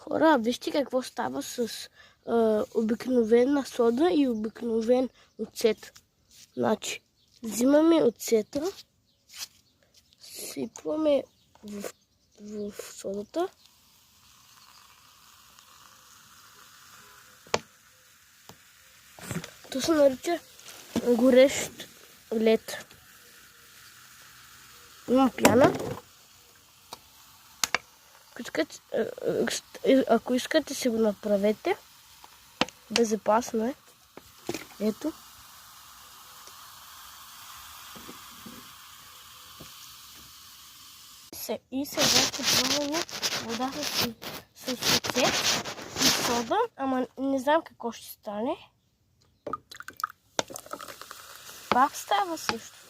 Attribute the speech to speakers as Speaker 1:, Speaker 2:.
Speaker 1: Хора, вижте какво става с обикновена сода и обикновен оцет. Значи, взимаме оцета, сипваме в содата. То се нарича горещ лед. Има пяна. Ако искате, си го направете. Безопасно е. Ето. И сега ще пробваме вода с оцет и сода, ама не знам какво ще стане. Пак става също.